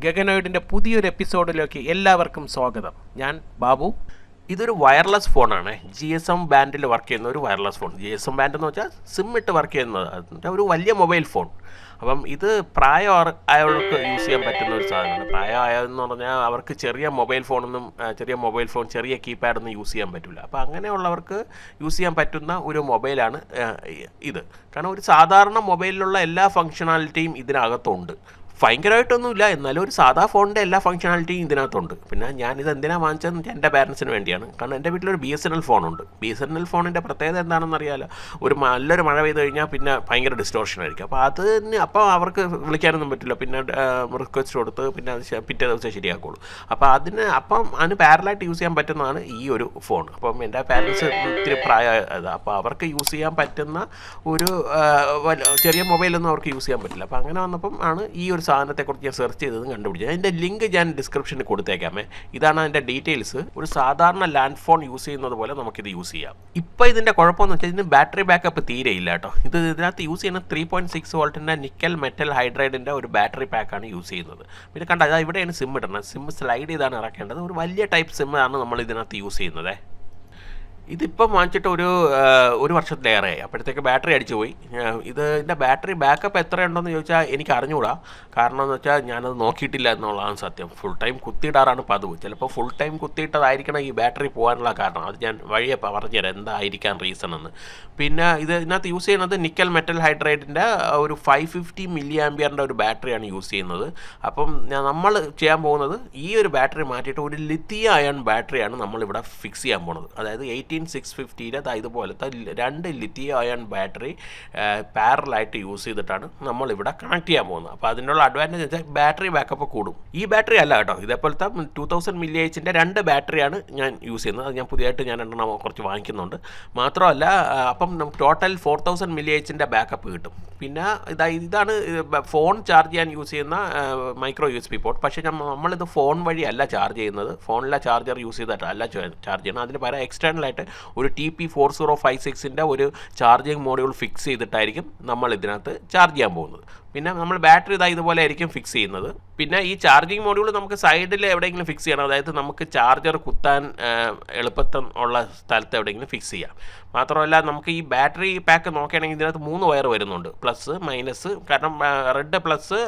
ഗഗനോയിഡിൻ്റെ പുതിയൊരു എപ്പിസോഡിലേക്ക് എല്ലാവർക്കും സ്വാഗതം. ഞാൻ ബാബു. ഇതൊരു വയർലെസ് ഫോണാണ്. GSM ബാൻഡിൽ വർക്ക് ചെയ്യുന്ന ഒരു വയർലെസ് ഫോൺ. GSM ബാൻഡ് എന്ന് വെച്ചാൽ സിം ഇട്ട് വർക്ക് ചെയ്യുന്നത് ഒരു വലിയ മൊബൈൽ ഫോൺ. അപ്പം ഇത് പ്രായമായവർക്ക് യൂസ് ചെയ്യാൻ പറ്റുന്ന ഒരു സാധനമാണ്. പ്രായമായതെന്ന് പറഞ്ഞാൽ അവർക്ക് ചെറിയ മൊബൈൽ ഫോൺ ചെറിയ കീപാഡൊന്നും യൂസ് ചെയ്യാൻ പറ്റില്ല. അപ്പോൾ അങ്ങനെയുള്ളവർക്ക് യൂസ് ചെയ്യാൻ പറ്റുന്ന ഒരു മൊബൈലാണ് ഇത്. കാരണം ഒരു സാധാരണ മൊബൈലിലുള്ള എല്ലാ ഫങ്ഷണാലിറ്റിയും ഇതിനകത്തുണ്ട്. ഭയങ്കരമായിട്ടൊന്നുമില്ല, എന്നാലും ഒരു സാധാ ഫോണിൻ്റെ എല്ലാ ഫങ്ഷണാലിറ്റിയും ഇതിനകത്തുണ്ട്. പിന്നെ ഞാനിത് എന്തിനാണ് വാങ്ങിച്ചതെന്ന് എൻ്റെ പാരൻസിന് വേണ്ടിയാണ്. കാരണം എൻ്റെ വീട്ടിലൊരു BSNL ഫോണുണ്ട്. BSNL ഫോണിൻ്റെ പ്രത്യേകത എന്താണെന്ന് അറിയാമല്ലോ. നല്ലൊരു മഴ പെയ്ത് കഴിഞ്ഞാൽ പിന്നെ ഭയങ്കര ഡിസ്റ്റോർഷൻ ആയിരിക്കും. അപ്പോൾ അവർക്ക് വിളിക്കാനൊന്നും പറ്റില്ല. പിന്നെ റിക്വസ്റ്റ് കൊടുത്ത് പിന്നെ അത് പിറ്റേ ദിവസം ശരിയാക്കുള്ളൂ. അപ്പോൾ അതിന് പാരലായിട്ട് യൂസ് ചെയ്യാൻ പറ്റുന്നതാണ് ഈ ഒരു ഫോൺ. അപ്പം എൻ്റെ പാരൻസ് ഇത്തിരി പ്രായമായതാണ്. അപ്പോൾ അവർക്ക് യൂസ് ചെയ്യാൻ പറ്റുന്ന ഒരു ചെറിയ മൊബൈലൊന്നും അവർക്ക് യൂസ് ചെയ്യാൻ പറ്റില്ല. അപ്പോൾ അങ്ങനെ വന്നപ്പം ആണ് ഈ ഒരു സാധനത്തെക്കുറിച്ച് ഞാൻ സെർച്ച് ചെയ്തതും കണ്ടുപിടിച്ചത്. അതിൻ്റെ ലിങ്ക് ഞാൻ ഡിസ്ക്രിപ്ഷനിൽ കൊടുത്തേക്കാമേ. ഇതാണ് അതിൻ്റെ ഡീറ്റെയിൽസ്. ഒരു സാധാരണ ലാൻഡ് ഫോൺ യൂസ് ചെയ്യുന്നത് പോലെ നമുക്കിത് യൂസ് ചെയ്യാം. ഇപ്പോൾ ഇതിൻ്റെ കുഴപ്പമെന്ന് വെച്ചാൽ ഇതിന് ബാറ്ററി ബാക്കപ്പ് തീരെ ഇല്ല കേട്ടോ. ഇതിനകത്ത് യൂസ് ചെയ്യുന്ന 3.6 വോൾട്ടിൻ്റെ നിക്കൽ മെറ്റൽ ഹൈഡ്രൈഡിൻ്റെ ഒരു ബാറ്ററി പാക്കാണ് യൂസ് ചെയ്യുന്നത്. പിന്നെ കണ്ട ഇവിടെയാണ് സിം ഇടുന്നത്. സിം സ്ലൈഡ് ചെയ്താണ് ഇറക്കേണ്ടത്. ഒരു വലിയ ടൈപ്പ് സിമ്മാണ് നമ്മൾ ഇതിനകത്ത് യൂസ് ചെയ്യുന്നത്. ഇതിപ്പം വാങ്ങിച്ചിട്ട് ഒരു വർഷത്തിലേറെയായി. അപ്പോഴത്തേക്ക് ബാറ്ററി അടിച്ചു പോയി. ഇതിൻ്റെ ബാറ്ററി ബാക്കപ്പ് എത്രയുണ്ടെന്ന് ചോദിച്ചാൽ എനിക്ക് അറിഞ്ഞുകൂടാ. കാരണം എന്ന് വെച്ചാൽ ഞാനത് നോക്കിയിട്ടില്ല എന്നുള്ളതാണ് സത്യം. ഫുൾ ടൈം കുത്തിയിടാറാണ് പതിവ്. ചിലപ്പോൾ ഫുൾ ടൈം കുത്തിയിട്ടതായിരിക്കണം ഈ ബാറ്ററി പോകാനുള്ള കാരണം. അത് ഞാൻ വഴിയെ പറഞ്ഞുതരാം എന്തായിരിക്കാൻ റീസൺ എന്ന്. പിന്നെ ഇതിനകത്ത് യൂസ് ചെയ്യുന്നത് നിക്കൽ മെറ്റൽ ഹൈഡ്രൈഡിൻ്റെ ഒരു 550 mAh ഒരു ബാറ്ററിയാണ് യൂസ് ചെയ്യുന്നത്. അപ്പം നമ്മൾ ചെയ്യാൻ പോകുന്നത് ഈ ഒരു ബാറ്ററി മാറ്റിയിട്ട് ഒരു ലിഥിയം അയൺ ബാറ്ററിയാണ് നമ്മളിവിടെ ഫിക്സ് ചെയ്യാൻ പോകുന്നത്. അതായത് 18650 ഇതുപോലത്തെ 2 ലിഥിയം അയൺ ബാറ്ററി പാരലായിട്ട് യൂസ് ചെയ്തിട്ടാണ് നമ്മളിവിടെ കണക്ട് ചെയ്യാൻ പോകുന്നത്. അപ്പോൾ അതിനുള്ള അഡ്വാൻറ്റേജ് വെച്ചാൽ ബാറ്ററി ബാക്കപ്പ് കൂടും. ഈ ബാറ്ററി അല്ല കേട്ടോ, ഇതേപോലത്തെ 2000 mAhൻ്റെ 2 ബാറ്ററിയാണ് ഞാൻ യൂസ് ചെയ്യുന്നത്. അത് ഞാൻ പുതിയതായിട്ട് എണ്ണം കുറച്ച് വാങ്ങിക്കുന്നുണ്ട്. മാത്രമല്ല അപ്പം നമുക്ക് ടോട്ടൽ 4000 mAhൻ്റെ ബാക്കപ്പ് കിട്ടും. പിന്നെ ഇതാണ് ഫോൺ ചാർജ് ചെയ്യാൻ യൂസ് ചെയ്യുന്ന മൈക്രോ USB പോർട്ട്. പക്ഷേ നമ്മളിത് ഫോൺ വഴി അല്ല ചാർജ് ചെയ്യുന്നത്. ഫോണിലെ ചാർജർ യൂസ് ചെയ്തിട്ടല്ല ചാർജ് ചെയ്യുന്നത്. അതിന് പകരം എക്സ്റ്റേണലായിട്ട് ഒരു TP4056ൻ്റെ ഒരു ചാർജിങ് മോഡ്യൂൾ ഫിക്സ് ചെയ്തിട്ടായിരിക്കും നമ്മൾ ഇതിനകത്ത് ചാർജ് ചെയ്യാൻ പോകുന്നത്. പിന്നെ നമ്മൾ ബാറ്ററി ഇതുപോലെ ആയിരിക്കും ഫിക്സ് ചെയ്യുന്നത്. പിന്നെ ഈ ചാർജിങ് മോഡ്യൂൾ നമുക്ക് സൈഡിൽ എവിടെയെങ്കിലും ഫിക്സ് ചെയ്യണം. അതായത് നമുക്ക് ചാർജർ കുത്താൻ എളുപ്പത്തിൽ ഉള്ള സ്ഥലത്ത് എവിടെയെങ്കിലും ഫിക്സ് ചെയ്യാം. മാത്രമല്ല നമുക്ക് ഈ ബാറ്ററി പാക്ക് നോക്കുകയാണെങ്കിൽ ഇതിനകത്ത് 3 വയർ വരുന്നുണ്ട്, പ്ലസ് മൈനസ്. കാരണം red plus,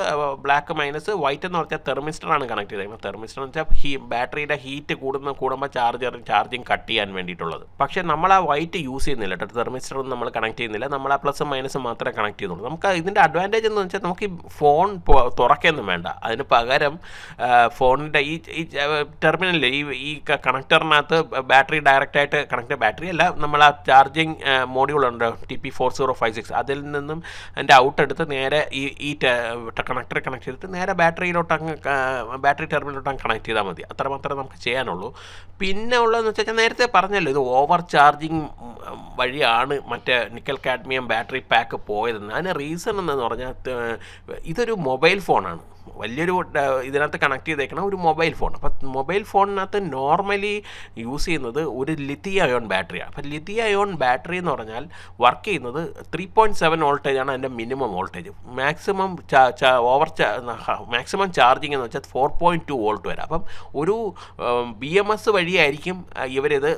black minus, white എന്ന് പറഞ്ഞാൽ തെർമിസ്റ്ററാണ് കണക്ട് ചെയ്തേക്കുന്നത്. തെർമിസ്റ്റർ എന്ന് വെച്ചാൽ ബാറ്ററിയുടെ ഹീറ്റ് കൂടുമ്പോൾ ചാർജിങ് കട്ട് ചെയ്യാൻ വേണ്ടിയിട്ടുള്ളത്. പക്ഷേ നമ്മൾ ആ വൈറ്റ് യൂസ് ചെയ്യുന്നില്ല കേട്ടോ. തെർമിസ്റ്റർ ഒന്നും നമ്മൾ കണക്ട് ചെയ്യുന്നില്ല. നമ്മൾ ആ പ്ലസും മൈനസും മാത്രമേ കണക്ട് ചെയ്യുന്നുള്ളൂ. നമുക്ക് ഇതിൻ്റെ അഡ്വാൻറ്റേജ് എന്ന് വെച്ചാൽ നമുക്ക് ഈ ഫോൺ തുറക്കൊന്നും വേണ്ട. അതിന് പകരം ഫോണിൻ്റെ ഈ ടെർമിനലിൽ ഈ കണക്ടറിനകത്ത് ബാറ്ററി ഡയറക്റ്റായിട്ട് കണക്ട്, ബാറ്ററി അല്ല, നമ്മൾ ആ ചാർജിങ് മോഡ്യൂളുണ്ട് TP4056, അതിൽ നിന്നും അതിൻ്റെ ഔട്ട് എടുത്ത് നേരെ ഈ കണക്ടർ കണക്ട് ചെയ്തിട്ട് നേരെ ബാറ്ററി ടെർമിനലിലോട്ട് കണക്ട് ചെയ്താൽ മതി. അത്രമാത്രമേ നമുക്ക് ചെയ്യാനുള്ളൂ. പിന്നെ ഉള്ളതെന്ന് വെച്ചാൽ നേരത്തെ പറഞ്ഞല്ലോ, ഇത് ഓവർ ചാർജിങ് വഴിയാണ് മറ്റേ നിക്കൽ കാഡ്മിയം ബാറ്ററി പാക്ക് പോയതെന്ന്. അതിന് റീസൺ എന്ന് പറഞ്ഞാൽ ഇതൊരു മൊബൈൽ ഫോണാണ്. വലിയൊരു ഇതിനകത്ത് കണക്ട് ചെയ്തേക്കണ ഒരു മൊബൈൽ ഫോൺ. അപ്പം മൊബൈൽ ഫോണിനകത്ത് നോർമലി യൂസ് ചെയ്യുന്നത് ഒരു ലിഥിയം അയോൺ ബാറ്ററിയാണ്. അപ്പം ലിഥിയം അയോൺ ബാറ്ററി എന്ന് പറഞ്ഞാൽ വർക്ക് ചെയ്യുന്നത് 3.7 വോൾട്ടേജാണ് അതിൻ്റെ മിനിമം വോൾട്ടേജ്. മാക്സിമം ചാർജിങ് എന്ന് വെച്ചാൽ 4.2 വോൾട്ട് വരെ. അപ്പം ഒരു BMS വഴിയായിരിക്കും ഇവരിത്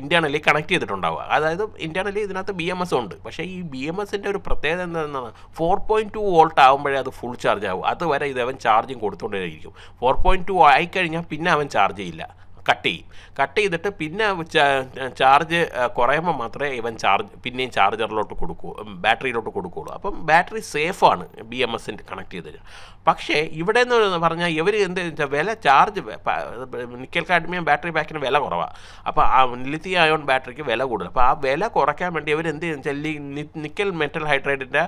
ഇൻറ്റേർണലി കണക്ട് ചെയ്തിട്ടുണ്ടാവുക. അതായത് ഇൻറ്റേർണലി ഇതിനകത്ത് BMS ഉണ്ട്. പക്ഷേ ഈ BMSൻ്റെ ഒരു പ്രത്യേകത എന്താണെന്നാണ്, 4.2 വോൾട്ട് ആകുമ്പോഴേ അത് ഫുൾ ചാർജ് ആവും. അതുവരെ അവൻ ചാർജിങ് കൊടുത്തുകൊണ്ടേയിരിക്കും. 4.2 ആയിക്കഴിഞ്ഞാൽ പിന്നെ അവൻ ചാർജ് ചെയ്യില്ല, കട്ട് ചെയ്തിട്ട് പിന്നെ ചാർജ് കുറയുമ്പോൾ മാത്രമേ ഇവൻ പിന്നെയും ചാർജറിലോട്ട് ബാറ്ററിയിലോട്ട് കൊടുക്കുകയുള്ളൂ. അപ്പം ബാറ്ററി സേഫാണ് BMSൻ്റെ കണക്ട് ചെയ്തത്. പക്ഷേ ഇവിടെ എന്ന് പറഞ്ഞാൽ ഇവർ എന്താ വില നിക്കൽ കാഡ്മിയം ബാറ്ററി പാക്കിന് വില കുറവാണ്. അപ്പോൾ ആ ലിഥിയം അയോൺ ബാറ്ററിക്ക് വില കൂടുതൽ. അപ്പോൾ ആ വില കുറയ്ക്കാൻ വേണ്ടി അവർ എന്ത് ചെയ്യുന്നത്, നിക്കൽ മെറ്റൽ ഹൈഡ്രൈഡിൻ്റെ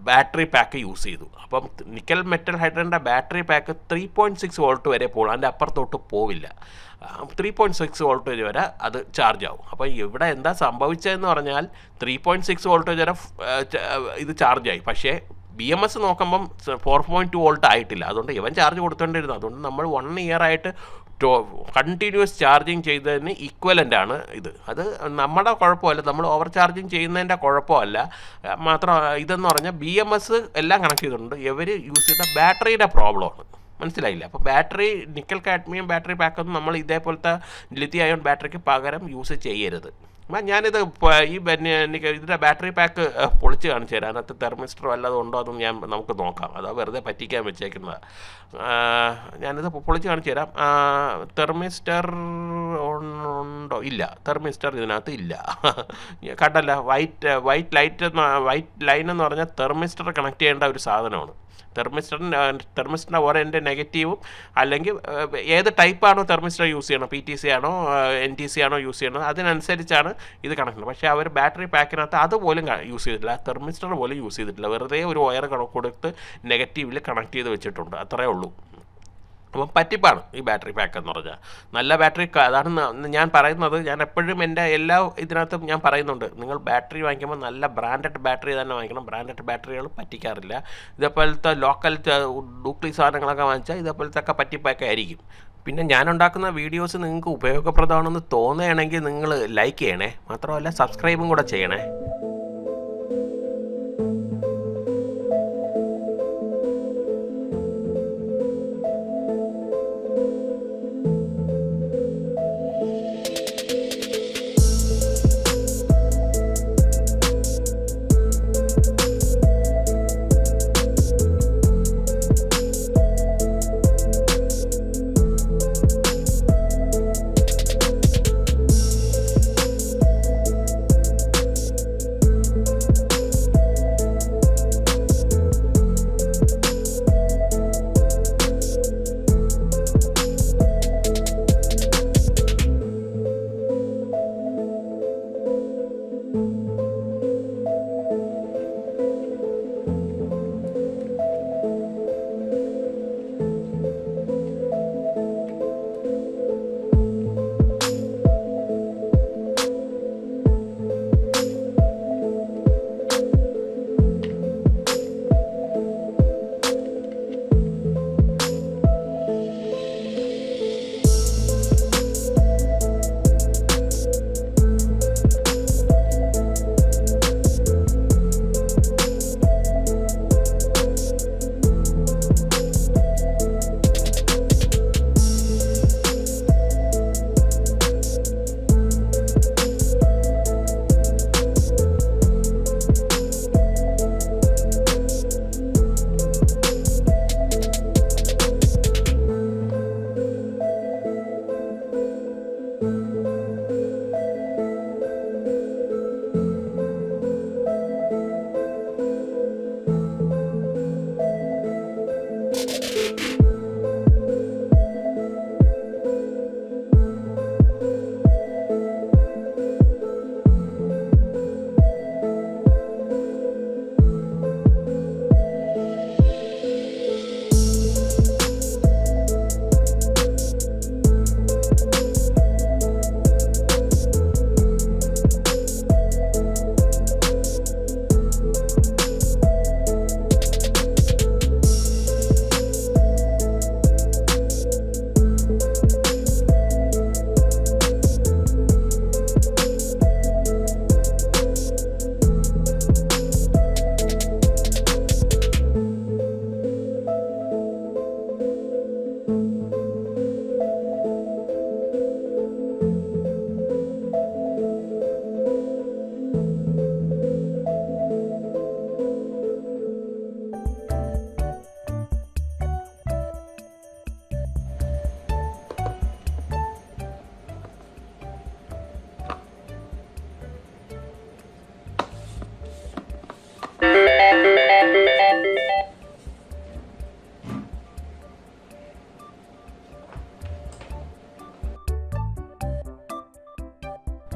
ബാറ്ററി പാക്ക് യൂസ് ചെയ്തു. അപ്പം നിക്കൽ മെറ്റൽ ഹൈഡ്രൈഡിൻ്റെ ബാറ്ററി പാക്ക് 3.6 വോൾട്ട് വരെ പോകും, അതിൻ്റെ അപ്പുറത്തോട്ട് പോവില്ല. 3.6 വോൾട്ടേജ് വരെ അത് ചാർജ് ആവും. അപ്പോൾ ഇവിടെ എന്താ സംഭവിച്ചതെന്ന് പറഞ്ഞാൽ 3.6 വോൾട്ടേജ് വരെ ഇത് ചാർജായി. പക്ഷേ BMS നോക്കുമ്പം 4.2 വോൾട്ട് ആയിട്ടില്ല. അതുകൊണ്ട് ഇവൻ ചാർജ് കൊടുത്തോണ്ടിരുന്നു. അതുകൊണ്ട് നമ്മൾ 1 ഇയർ ആയിട്ട് കണ്ടിന്യൂസ് ചാർജിങ് ചെയ്തതിന് ഈക്വലൻ്റ് ആണ് ഇത്. അത് നമ്മുടെ കുഴപ്പമല്ല, നമ്മൾ ഓവർ ചാർജിങ് ചെയ്യുന്നതിൻ്റെ കുഴപ്പമല്ല. മാത്രം ഇതെന്ന് പറഞ്ഞാൽ BMS എല്ലാം കണക്ട് ചെയ്തിട്ടുണ്ട്. ഇവർ യൂസ് ചെയ്ത ബാറ്ററിയുടെ പ്രോബ്ലമാണ്. മനസ്സിലായില്ല. അപ്പോൾ ബാറ്ററി നിക്കൽ കാഡ്മിയം ബാറ്ററി പാക്കൊന്നും നമ്മൾ ഇതേപോലത്തെ ലിഥിയം അയോൺ ബാറ്ററിക്ക് പകരം യൂസ് ചെയ്യരുത്. ഞാനിത് ഇതിൻ്റെ ബാറ്ററി പാക്ക് പൊളിച്ച് കാണിച്ചു തരാം. അതിനകത്ത് തെർമിസ്റ്റർ വല്ലതും ഉണ്ടോ എന്നും നമുക്ക് നോക്കാം. അതോ വെറുതെ പറ്റിക്കാൻ വെച്ചേക്കുന്നതാണ്. ഞാനിത് പൊളിച്ച് കാണിച്ചു തരാം. തെർമിസ്റ്റർ ഉണ്ടോ? ഇല്ല, തെർമിസ്റ്റർ ഇതിനകത്ത് ഇല്ല. കണ്ടല്ല, വൈറ്റ് ലൈൻ എന്ന് പറഞ്ഞാൽ തെർമിസ്റ്റർ കണക്ട് ചെയ്യേണ്ട ഒരു സാധനമാണ്. തെർമിസ്റ്ററിൻ്റെ ഓരോ നെഗറ്റീവും അല്ലെങ്കിൽ ഏത് ടൈപ്പാണോ തെർമിസ്റ്റർ യൂസ് ചെയ്യണം, PTC ആണോ NTC ആണോ യൂസ് ചെയ്യണത്, അതിനനുസരിച്ചാണ് ഇത് കണക്ട്. പക്ഷേ അവർ ബാറ്ററി പാക്കിനകത്ത് അതുപോലും യൂസ് ചെയ്തിട്ടില്ല, തെർമിസ്റ്റർ പോലും യൂസ് ചെയ്തിട്ടില്ല. വെറുതെ ഒരു വയർ കൊടുത്ത് നെഗറ്റീവിൽ കണക്ട് ചെയ്ത് വെച്ചിട്ടുണ്ട്, അത്രയേ ഉള്ളൂ. അപ്പം പറ്റിപ്പാണ് ഈ ബാറ്ററി പാക്ക് എന്ന് പറഞ്ഞാൽ. നല്ല ബാറ്ററി, അതാണ് ഞാൻ പറയുന്നത്. ഞാൻ എപ്പോഴും എൻ്റെ എല്ലാ ഇതിനകത്തും ഞാൻ പറയുന്നുണ്ട്, നിങ്ങൾ ബാറ്ററി വാങ്ങിക്കുമ്പോൾ നല്ല ബ്രാൻഡഡ് ബാറ്ററി തന്നെ വാങ്ങിക്കണം. ബ്രാൻഡഡ് ബാറ്ററികൾ പറ്റിക്കാറില്ല. ഇതേപോലത്തെ ലോക്കൽ ഡ്യൂപ്ലി സാധനങ്ങളൊക്കെ വാങ്ങിച്ചാൽ ഇതേപോലത്തെ ഒക്കെ പറ്റിപ്പൊക്കെ ആയിരിക്കും. പിന്നെ ഞാനുണ്ടാക്കുന്ന വീഡിയോസ് നിങ്ങൾക്ക് ഉപയോഗപ്രദമാണെന്ന് തോന്നുകയാണെങ്കിൽ നിങ്ങൾ ലൈക്ക് ചെയ്യണേ, മാത്രമല്ല സബ്സ്ക്രൈബും കൂടെ ചെയ്യണേ.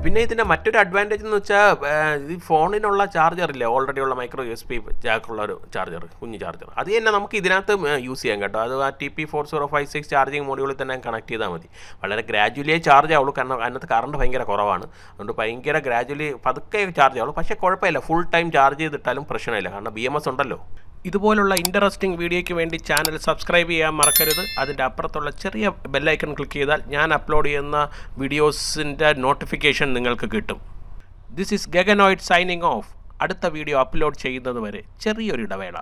പിന്നെ ഇതിൻ്റെ മറ്റൊരു അഡ്വാൻറ്റേജ് എന്ന് വെച്ചാൽ ഈ ഫോണിനുള്ള ചാർജറില്ലേ, ഓൾറെഡി ഉള്ള മൈക്രോ USB ജാക്കുള്ള ഒരു ചാർജർ, കുഞ്ഞ് ചാർജർ, അത് തന്നെ നമുക്ക് ഇതിനകത്ത് യൂസ് ചെയ്യാം കേട്ടോ. അത് ആ TP4056 ചാർജിങ് മോഡ്യൂളിൽ തന്നെ കണക്ട് ചെയ്താൽ മതി. വളരെ ഗ്രാജുവലിയേ ചാർജ് ആവുള്ളൂ, കാരണം അതിനകത്ത് കറണ്ട് ഭയങ്കര കുറവാണ്. അതുകൊണ്ട് ഭയങ്കര ഗ്രാജുവലി പതുക്കെ ചാർജ് ആവുള്ളൂ. പക്ഷേ കുഴപ്പമില്ല, ഫുൾ ടൈം ചാർജ് ചെയ്തിട്ടാലും പ്രശ്നമില്ല, കാരണം BMS ഉണ്ടല്ലോ. ഇതുപോലുള്ള ഇൻട്രസ്റ്റിംഗ് വീഡിയോയ്ക്ക് വേണ്ടി ചാനൽ സബ്സ്ക്രൈബ് ചെയ്യാൻ മറക്കരുത്. അതിൻ്റെ അപ്പുറത്തുള്ള ചെറിയ ബെല്ലൈക്കൺ ക്ലിക്ക് ചെയ്താൽ ഞാൻ അപ്ലോഡ് ചെയ്യുന്ന വീഡിയോസിൻ്റെ നോട്ടിഫിക്കേഷൻ നിങ്ങൾക്ക് കിട്ടും. This is Gaganoid signing off. അടുത്ത വീഡിയോ അപ്ലോഡ് ചെയ്യുന്നത് വരെ ചെറിയൊരു ഇടവേള.